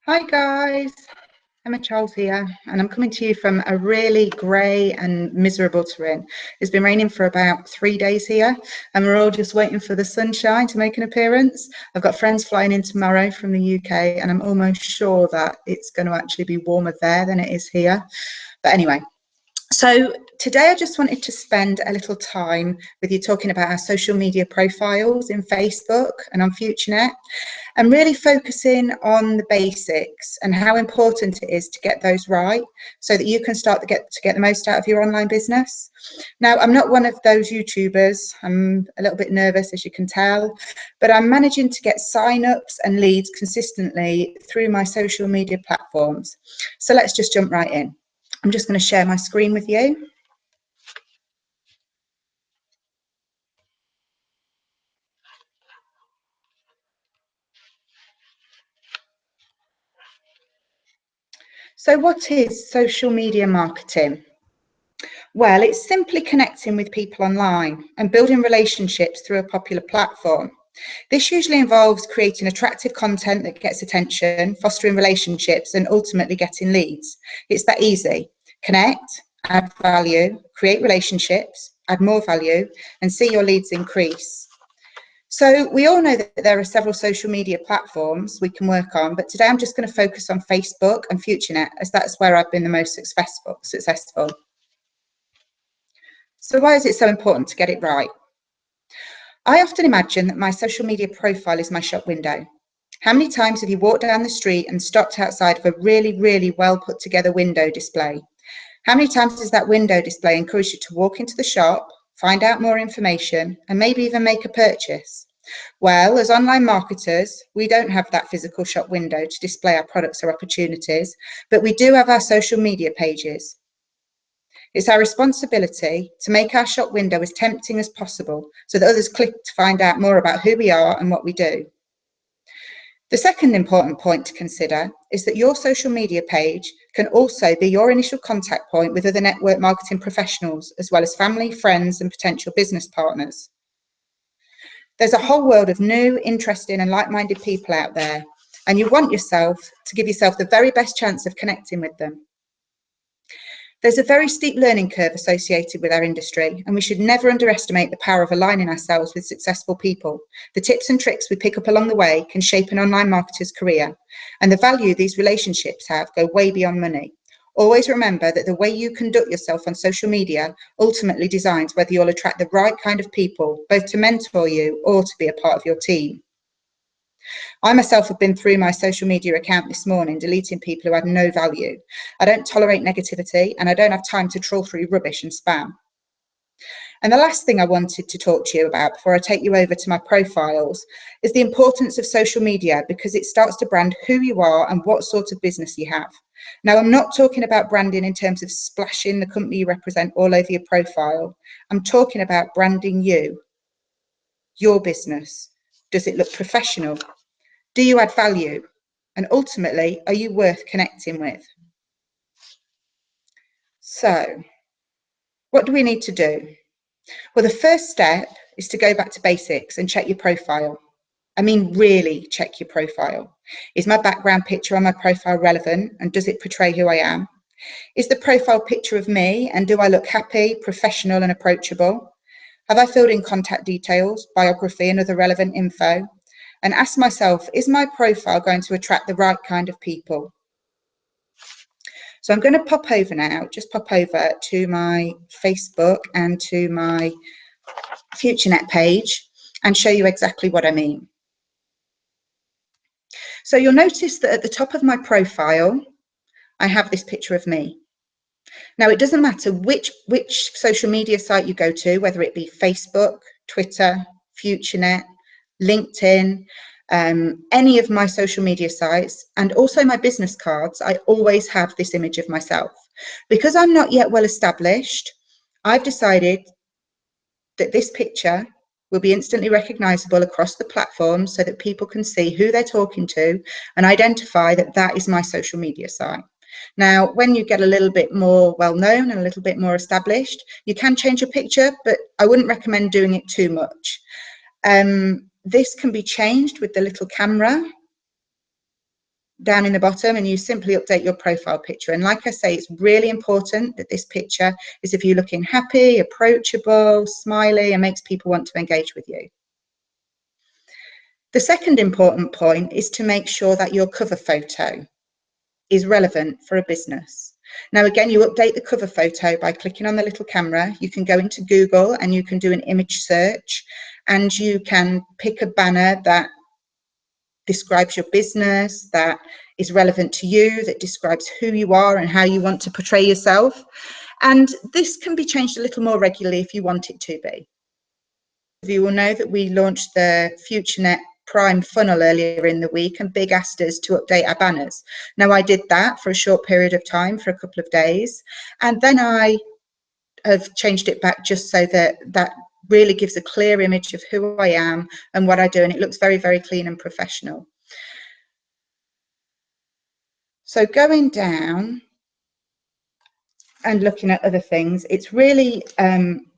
Hi guys, Emma Charles here, and I'm coming to you from a really grey and miserable terrain. It's been raining for about 3 days here, and we're all just waiting for the sunshine to make an appearance. I've got friends flying in tomorrow from the UK, and I'm almost sure that it's going to actually be warmer there than it is here. But anyway, so today I just wanted to spend a little time with you talking about our social media profiles in Facebook and on Futurenet, and really focusing on the basics and how important it is to get those right so that you can start to get the most out of your online business. Now, I'm not one of those YouTubers. I'm a little bit nervous, as you can tell, but I'm managing to get sign-ups and leads consistently through my social media platforms. So let's just jump right in. I'm just going to share my screen with you. So what is social media marketing? Well, it's simply connecting with people online and building relationships through a popular platform. This usually involves creating attractive content that gets attention, fostering relationships, and ultimately getting leads. It's that easy. Connect, add value, create relationships, add more value, and see your leads increase. So we all know that there are several social media platforms we can work on, but today I'm just going to focus on Facebook and Futurenet, as that's where I've been the most successful. So why is it so important to get it right? I often imagine that my social media profile is my shop window. How many times have you walked down the street and stopped outside of a really, really well put together window display? How many times has that window display encouraged you to walk into the shop, find out more information, and maybe even make a purchase? Well, as online marketers, we don't have that physical shop window to display our products or opportunities, but we do have our social media pages. It's our responsibility to make our shop window as tempting as possible so that others click to find out more about who we are and what we do. The second important point to consider is that your social media page can also be your initial contact point with other network marketing professionals, as well as family, friends, and potential business partners. There's a whole world of new, interesting, and like-minded people out there, and you want yourself to give yourself the very best chance of connecting with them. There's a very steep learning curve associated with our industry, and we should never underestimate the power of aligning ourselves with successful people. The tips and tricks we pick up along the way can shape an online marketer's career, and the value these relationships have go way beyond money. Always remember that the way you conduct yourself on social media ultimately designs whether you'll attract the right kind of people, both to mentor you or to be a part of your team. I myself have been through my social media account this morning, deleting people who had no value. I don't tolerate negativity, and I don't have time to trawl through rubbish and spam. And the last thing I wanted to talk to you about before I take you over to my profiles is the importance of social media, because it starts to brand who you are and what sort of business you have. Now, I'm not talking about branding in terms of splashing the company you represent all over your profile. I'm talking about branding you, your business. Does it look professional? Do you add value? And ultimately, are you worth connecting with? So, what do we need to do? Well, the first step is to go back to basics and check your profile. I mean, really check your profile. Is my background picture on my profile relevant, and does it portray who I am? Is the profile picture of me, and do I look happy, professional, and approachable? Have I filled in contact details, biography, and other relevant info? And ask myself, is my profile going to attract the right kind of people? So I'm going to pop over now, just pop over to my Facebook and to my Futurenet page and show you exactly what I mean. So you'll notice that at the top of my profile, I have this picture of me. Now, it doesn't matter which social media site you go to, whether it be Facebook, Twitter, Futurenet, LinkedIn, any of my social media sites, and also my business cards, I always have this image of myself. Because I'm not yet well established, I've decided that this picture will be instantly recognizable across the platform so that people can see who they're talking to and identify that that is my social media site. Now, when you get a little bit more well-known and a little bit more established, you can change your picture, but I wouldn't recommend doing it too much. This can be changed with the little camera. down in the bottom and you simply update your profile picture. And like I say, it's really important that this picture is of you looking happy, approachable, smiley, and makes people want to engage with you. The second important point is to make sure that your cover photo is relevant for a business. Now, again, you update the cover photo by clicking on the little camera. You can go into Google and you can do an image search, and you can pick a banner that describes your business, that is relevant to you, that describes who you are and how you want to portray yourself. And this can be changed a little more regularly if you want it to be. You will know that we launched the Futurenet Prime funnel earlier in the week, and Big asked us to update our banners. Now, I did that for a short period of time, for a couple of days, and then I have changed it back just so that that really gives a clear image of who I am and what I do, and it looks very, very clean and professional. So going down and looking at other things, it's really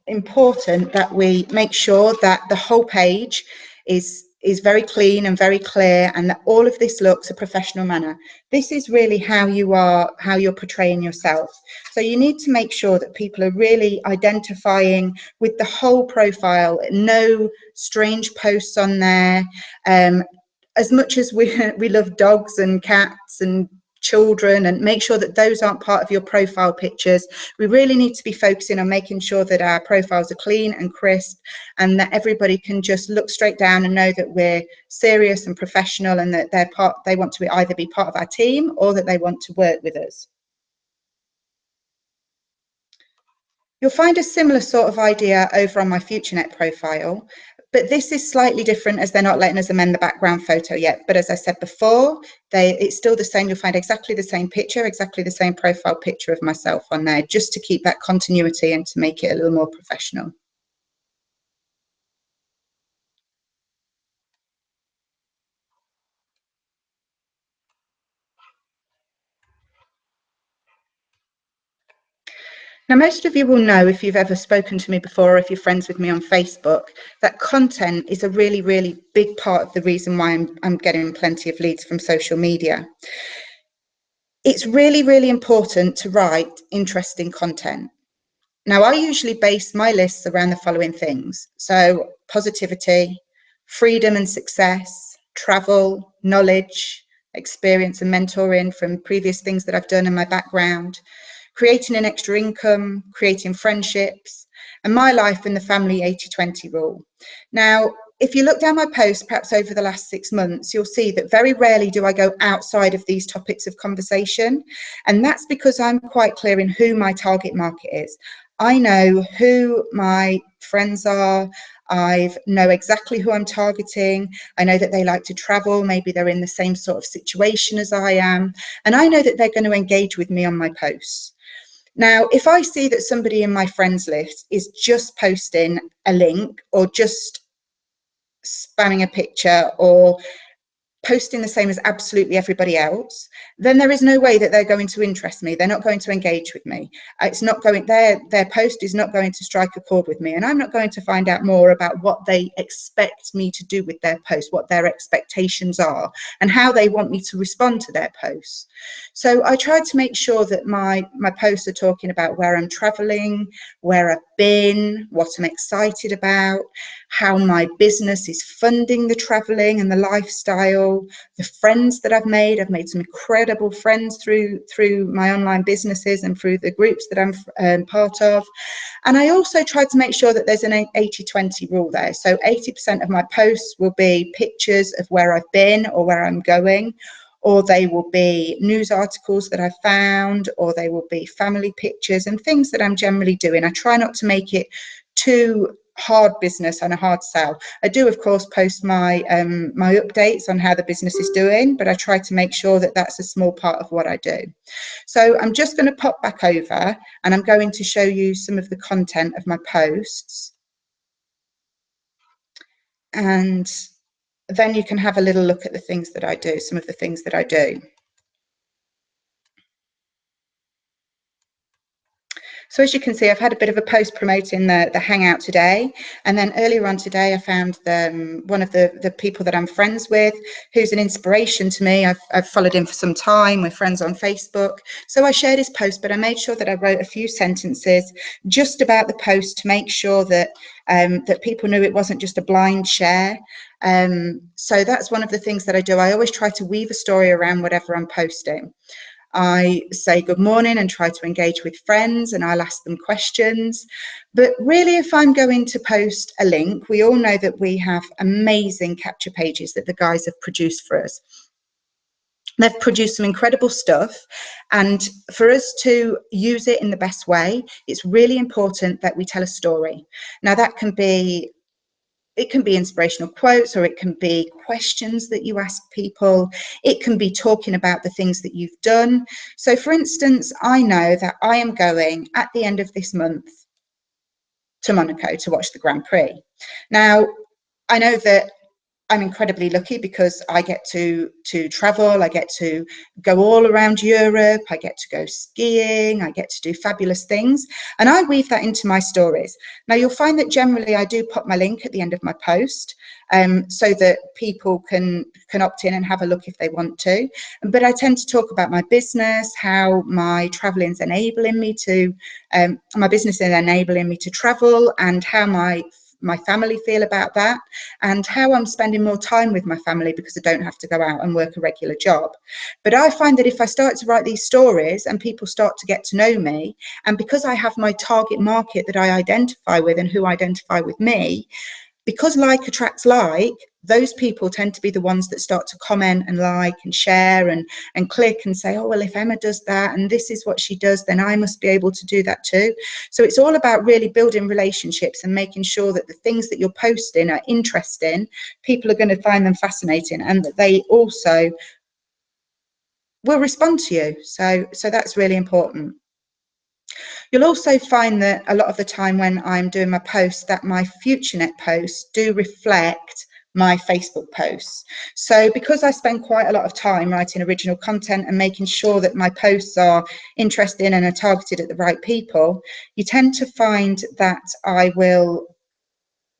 important that we make sure that the whole page is very clean and very clear, and that all of this looks a professional manner. This is really how you're portraying yourself. So you need to make sure that people are really identifying with the whole profile, no strange posts on there. As much as we love dogs and cats and children, and make sure that those aren't part of your profile pictures, we really need to be focusing on making sure that our profiles are clean and crisp, and that everybody can just look straight down and know that we're serious and professional, and that they want to either be part of our team or that they want to work with us. You'll find a similar sort of idea over on my Futurenet profile, but this is slightly different as they're not letting us amend the background photo yet. But as I said before, it's still the same. You'll find exactly the same picture, exactly the same profile picture of myself on there, just to keep that continuity and to make it a little more professional. Now, most of you will know, if you've ever spoken to me before, or if you're friends with me on Facebook, that content is a really, really big part of the reason why I'm getting plenty of leads from social media. It's really, really important to write interesting content. Now, I usually base my lists around the following things. So positivity, freedom and success, travel, knowledge, experience and mentoring from previous things that I've done in my background, creating an extra income, creating friendships, and my life and the family 80-20 rule. Now, if you look down my posts, perhaps over the last 6 months, you'll see that very rarely do I go outside of these topics of conversation. And that's because I'm quite clear in who my target market is. I know who my friends are. I know exactly who I'm targeting. I know that they like to travel. Maybe they're in the same sort of situation as I am. And I know that they're going to engage with me on my posts. Now, if I see that somebody in my friends list is just posting a link, or just spamming a picture, or posting the same as absolutely everybody else, then there is no way that they're going to interest me. They're not going to engage with me. It's not going, their post is not going to strike a chord with me, and I'm not going to find out more about what they expect me to do with their post, what their expectations are, and how they want me to respond to their posts. So I try to make sure that my posts are talking about where I'm traveling, where I've been, what I'm excited about, how my business is funding the traveling and the lifestyle, the friends that I've made. I've made some incredible friends through my online businesses and through the groups that I'm part of. And I also try to make sure that there's an 80-20 rule there. So 80% of my posts will be pictures of where I've been or where I'm going, or they will be news articles that I found, or they will be family pictures and things that I'm generally doing. I try not to make it too hard business and a hard sell. I do, of course, post my my updates on how the business is doing, but I try to make sure that that's a small part of what I do. So I'm just going to pop back over, and I'm going to show you some of the content of my posts, and then you can have a little look at the things that I do, some of the things that I do. So as you can see, I've had a bit of a post promoting the Hangout today. And then earlier on today, I found one of the people that I'm friends with, who's an inspiration to me. I've followed him for some time. We're friends on Facebook. So I shared his post, but I made sure that I wrote a few sentences just about the post to make sure that that people knew it wasn't just a blind share. So that's one of the things that I do. I always try to weave a story around whatever I'm posting. I say good morning and try to engage with friends, and I'll ask them questions. But really, if I'm going to post a link, we all know that we have amazing capture pages that the guys have produced for us. They've produced some incredible stuff, and for us to use it in the best way, it's really important that we tell a story. Now, that can be inspirational quotes, or it can be questions that you ask people. It can be talking about the things that you've done. So for instance, I know that I am going at the end of this month to Monaco to watch the Grand Prix. Now, I know that I'm incredibly lucky because I get to travel, I get to go all around Europe, I get to go skiing, I get to do fabulous things, and I weave that into my stories. Now, you'll find that generally I do put my link at the end of my post, so that people can opt in and have a look if they want to. But I tend to talk about my business, how my traveling is enabling me to, my business is enabling me to travel, and how my family feel about that, and how I'm spending more time with my family because I don't have to go out and work a regular job. But I find that if I start to write these stories and people start to get to know me, and because I have my target market that I identify with and who identify with me, because like attracts like, those people tend to be the ones that start to comment and like and share and click and say, oh, well, if Emma does that and this is what she does, then I must be able to do that too. So it's all about really building relationships and making sure that the things that you're posting are interesting, people are going to find them fascinating, and that they also will respond to you. So that's really important. You'll also find that a lot of the time when I'm doing my posts, that my Futurenet posts do reflect my Facebook posts. So because I spend quite a lot of time writing original content and making sure that my posts are interesting and are targeted at the right people, you tend to find that I will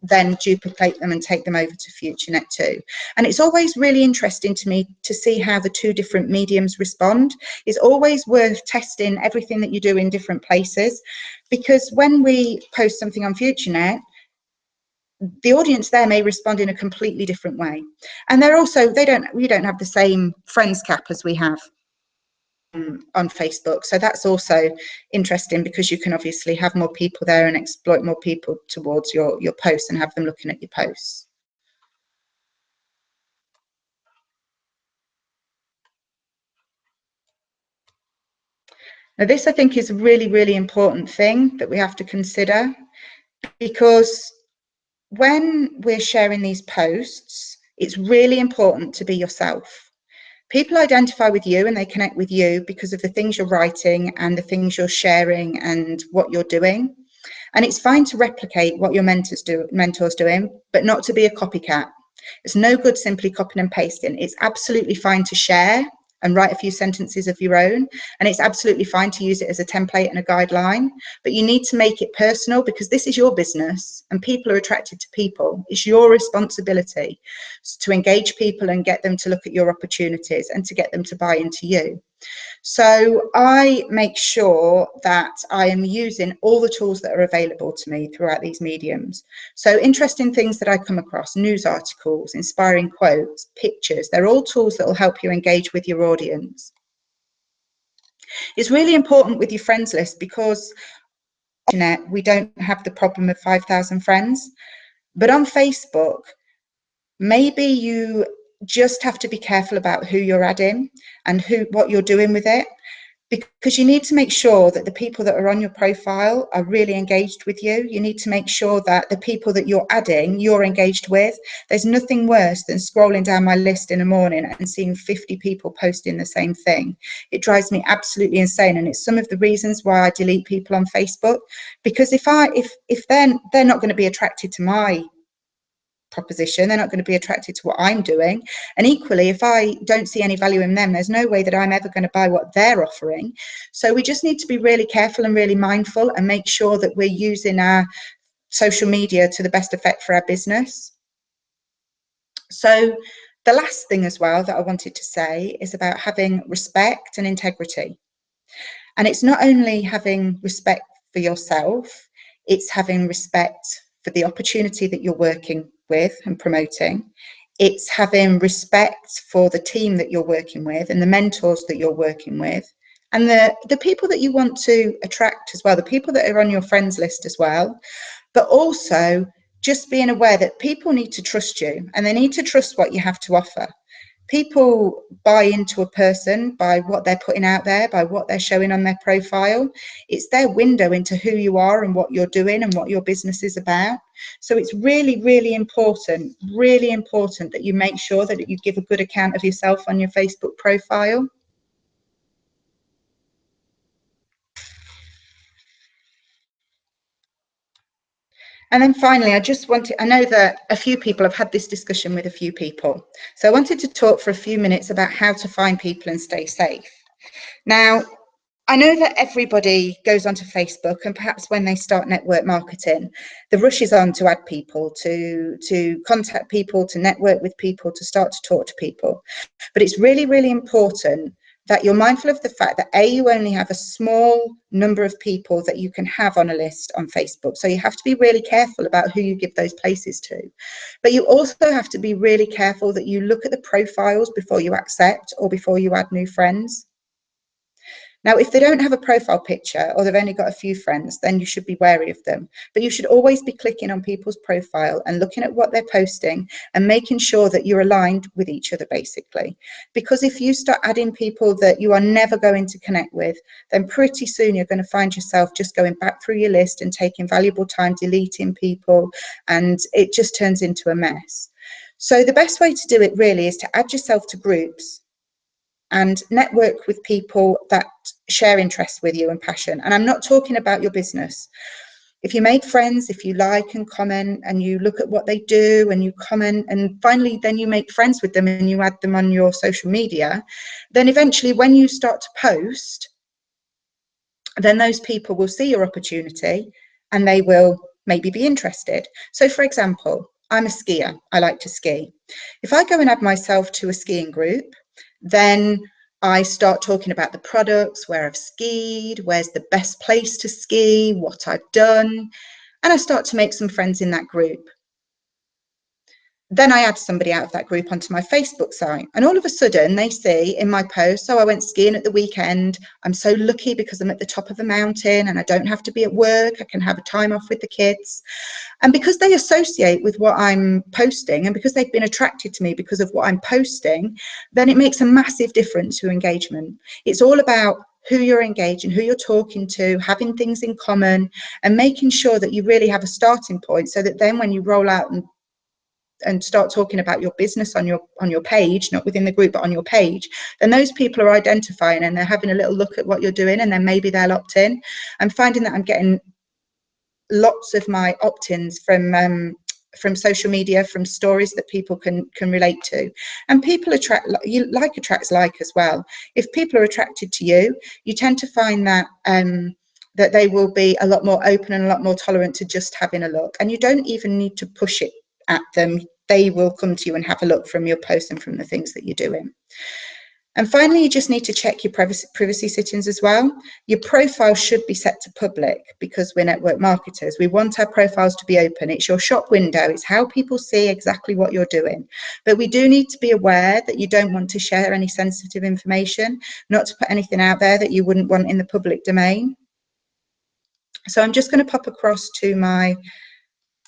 then duplicate them and take them over to Futurenet too. And it's always really interesting to me to see how the two different mediums respond. It's always worth testing everything that you do in different places, because when we post something on Futurenet, the audience there may respond in a completely different way. And they're also, we don't have the same friends cap as we have on Facebook. So that's also interesting, because you can obviously have more people there and exploit more people towards your posts and have them looking at your posts. Now, this I think is a really, really important thing that we have to consider, because when we're sharing these posts, it's really important to be yourself. People identify with you and they connect with you because of the things you're writing and the things you're sharing and what you're doing. And it's fine to replicate what your mentor's doing, but not to be a copycat. It's no good simply copying and pasting. It's absolutely fine to share and write a few sentences of your own, and it's absolutely fine to use it as a template and a guideline, but you need to make it personal, because this is your business and people are attracted to people. It's your responsibility to engage people and get them to look at your opportunities and to get them to buy into you. So I make sure that I am using all the tools that are available to me throughout these mediums. So interesting things that I come across, news articles, inspiring quotes, pictures, they're all tools that will help you engage with your audience. It's really important with your friends list, because on the internet, we don't have the problem of 5,000 friends, but on Facebook, maybe you just have to be careful about who you're adding and what you're doing with it, because you need to make sure that the people that are on your profile are really engaged with you. You need to make sure that the people that you're adding, you're engaged with. There's nothing worse than scrolling down my list in the morning and seeing 50 people posting the same thing. It drives me absolutely insane, and it's some of the reasons why I delete people on Facebook, because if they're not going to be attracted to my proposition. They're not going to be attracted to what I'm doing. And equally, if I don't see any value in them, there's no way that I'm ever going to buy what they're offering. So we just need to be really careful and really mindful and make sure that we're using our social media to the best effect for our business. So the last thing as well that I wanted to say is about having respect and integrity. And it's not only having respect for yourself, it's having respect for the opportunity that you're working with and promoting. It's having respect for the team that you're working with and the mentors that you're working with, and the people that you want to attract as well, the people that are on your friends list as well. But also just being aware that people need to trust you, and they need to trust what you have to offer. People buy into a person by what they're putting out there, by what they're showing on their profile. It's their window into who you are and what you're doing and what your business is about. So it's really, really important that you make sure that you give a good account of yourself on your Facebook profile. And then finally, I know that a few people have had this discussion with a few people. So I wanted to talk for a few minutes about how to find people and stay safe. Now, I know that everybody goes onto Facebook, and perhaps when they start network marketing, the rush is on to add people, to contact people, to network with people, to start to talk to people. But it's really, really important that you're mindful of the fact that you only have a small number of people that you can have on a list on Facebook. So you have to be really careful about who you give those places to. But you also have to be really careful that you look at the profiles before you accept or before you add new friends. Now, if they don't have a profile picture or they've only got a few friends, then you should be wary of them. But you should always be clicking on people's profile and looking at what they're posting and making sure that you're aligned with each other, basically. Because if you start adding people that you are never going to connect with, then pretty soon you're going to find yourself just going back through your list and taking valuable time deleting people, and it just turns into a mess. So the best way to do it really is to add yourself to groups and network with people that share interests with you and passion. And I'm not talking about your business. If you make friends, if you like and comment and you look at what they do and you comment, and finally then you make friends with them and you add them on your social media, then eventually when you start to post, then those people will see your opportunity and they will maybe be interested. So for example, I'm a skier, I like to ski. If I go and add myself to a skiing group, then I start talking about the products, where I've skied, where's the best place to ski, what I've done, and I start to make some friends in that group. Then I add somebody out of that group onto my Facebook site, and all of a sudden they see in my post, so I went skiing at the weekend, I'm so lucky because I'm at the top of a mountain and I don't have to be at work, I can have a time off with the kids. And because they associate with what I'm posting and because they've been attracted to me because of what I'm posting, then it makes a massive difference to engagement. It's all about who you're engaging, who you're talking to, having things in common, and making sure that you really have a starting point so that then when you roll out and start talking about your business on your page, not within the group but on your page, then those people are identifying and they're having a little look at what you're doing, and then maybe they'll opt in. I'm finding that I'm getting lots of my opt-ins from social media, from stories that people can relate to. And people attracts like as well. If people are attracted to you, you tend to find that that they will be a lot more open and a lot more tolerant to just having a look, and you don't even need to push it at them. They will come to you and have a look from your post and from the things that you're doing. And finally, you just need to check your privacy settings as well. Your profile should be set to public because we're network marketers. We want our profiles to be open. It's your shop window. It's how people see exactly what you're doing. But we do need to be aware that you don't want to share any sensitive information, not to put anything out there that you wouldn't want in the public domain. So I'm just going to pop across to my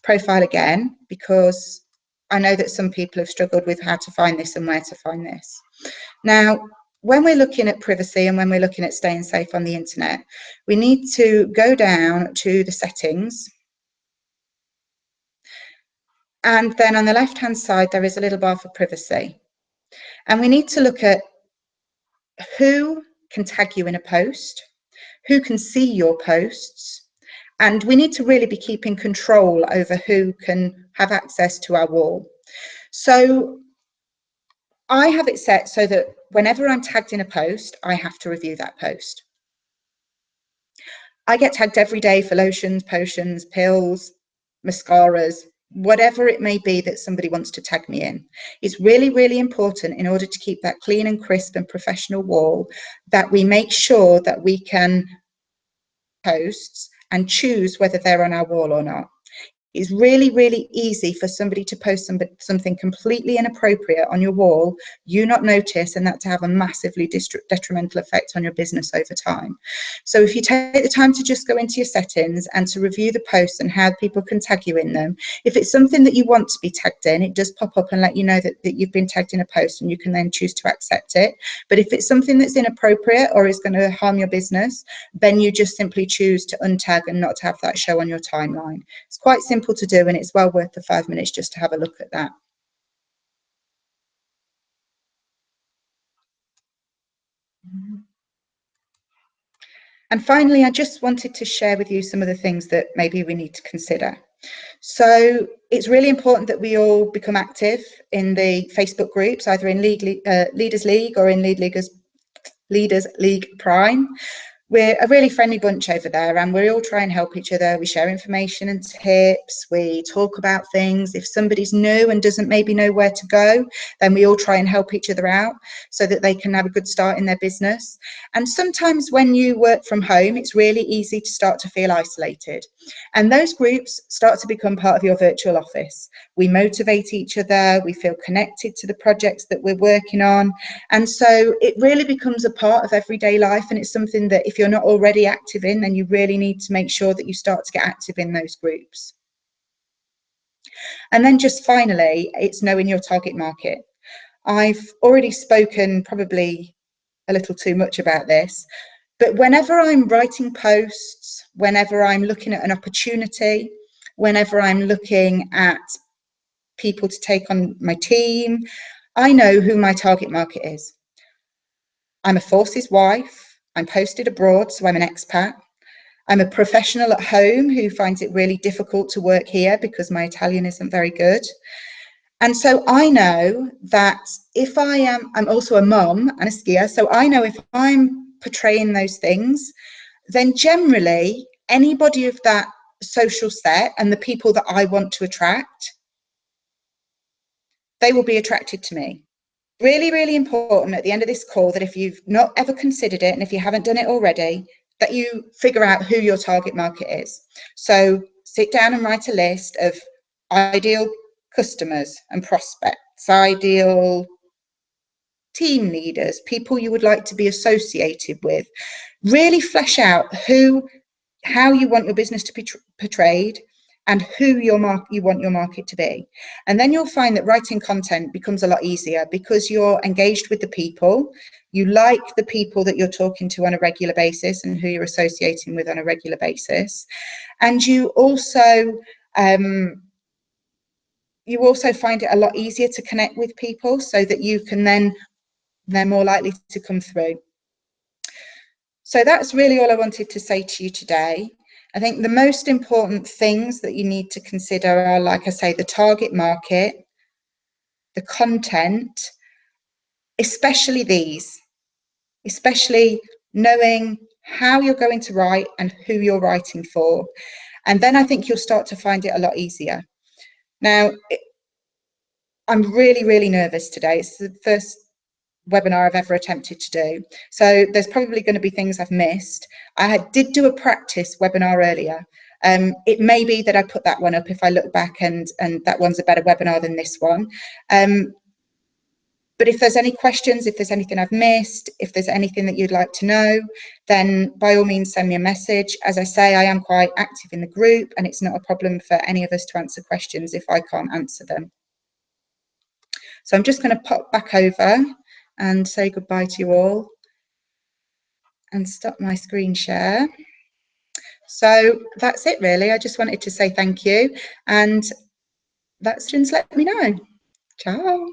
profile again, because I know that some people have struggled with how to find this and where to find this. Now, when we're looking at privacy and when we're looking at staying safe on the internet, we need to go down to the settings. And then on the left-hand side, there is a little bar for privacy. And we need to look at who can tag you in a post, who can see your posts, and we need to really be keeping control over who can have access to our wall. So I have it set so that whenever I'm tagged in a post, I have to review that post. I get tagged every day for lotions, potions, pills, mascaras, whatever it may be that somebody wants to tag me in. It's really, really important, in order to keep that clean and crisp and professional wall, that we make sure that we can posts and choose whether they're on our wall or not. It's really, really easy for somebody to post something completely inappropriate on your wall, you not notice, and that to have a massively detrimental effect on your business over time. So if you take the time to just go into your settings and to review the posts and how people can tag you in them, if it's something that you want to be tagged in, it does pop up and let you know that you've been tagged in a post, and you can then choose to accept it. But if it's something that's inappropriate or is going to harm your business, then you just simply choose to untag and not to have that show on your timeline. It's quite simple to do, and it's well worth the 5 minutes just to have a look at that. And finally, I just wanted to share with you some of the things that maybe we need to consider. So it's really important that we all become active in the Facebook groups, either in Leaders League or in Leaders League Prime. We're a really friendly bunch over there, and we all try and help each other. We share information and tips. We talk about things. If somebody's new and doesn't maybe know where to go, then we all try and help each other out so that they can have a good start in their business. And sometimes when you work from home, it's really easy to start to feel isolated. And those groups start to become part of your virtual office. We motivate each other. We feel connected to the projects that we're working on. And so it really becomes a part of everyday life, and it's something that if you're not already active in, then you really need to make sure that you start to get active in those groups. And then just finally, it's knowing your target market. I've already spoken probably a little too much about this, but whenever I'm writing posts, whenever I'm looking at an opportunity, whenever I'm looking at people to take on my team, I know who my target market is. I'm a forces wife. I'm posted abroad, so I'm an expat. I'm a professional at home who finds it really difficult to work here because my Italian isn't very good. And so I know that if I'm also a mum and a skier, so I know if I'm portraying those things, then generally anybody of that social set and the people that I want to attract, they will be attracted to me. Really, really important at the end of this call that if you've not ever considered it, and if you haven't done it already, that you figure out who your target market is. So sit down and write a list of ideal customers and prospects, ideal team leaders, people you would like to be associated with. Really flesh out how you want your business to be portrayed, and who you want your market to be. And then you'll find that writing content becomes a lot easier because you're engaged with the people. You like the people that you're talking to on a regular basis and who you're associating with on a regular basis. And you also find it a lot easier to connect with people so that you can they're more likely to come through. So that's really all I wanted to say to you today. I think the most important things that you need to consider are, like I say, the target market, the content, especially knowing how you're going to write and who you're writing for. And then I think you'll start to find it a lot easier. Now, I'm really, really nervous today. It's the first webinar I've ever attempted to do. So there's probably going to be things I've missed. Did do a practice webinar earlier. It may be that I put that one up if I look back and that one's a better webinar than this one. But if there's any questions, if there's anything I've missed, if there's anything that you'd like to know, then by all means send me a message. As I say, I am quite active in the group, and it's not a problem for any of us to answer questions if I can't answer them. So I'm just going to pop back over and say goodbye to you all and stop my screen share. So that's it really. I just wanted to say thank you, and that's just let me know. Ciao.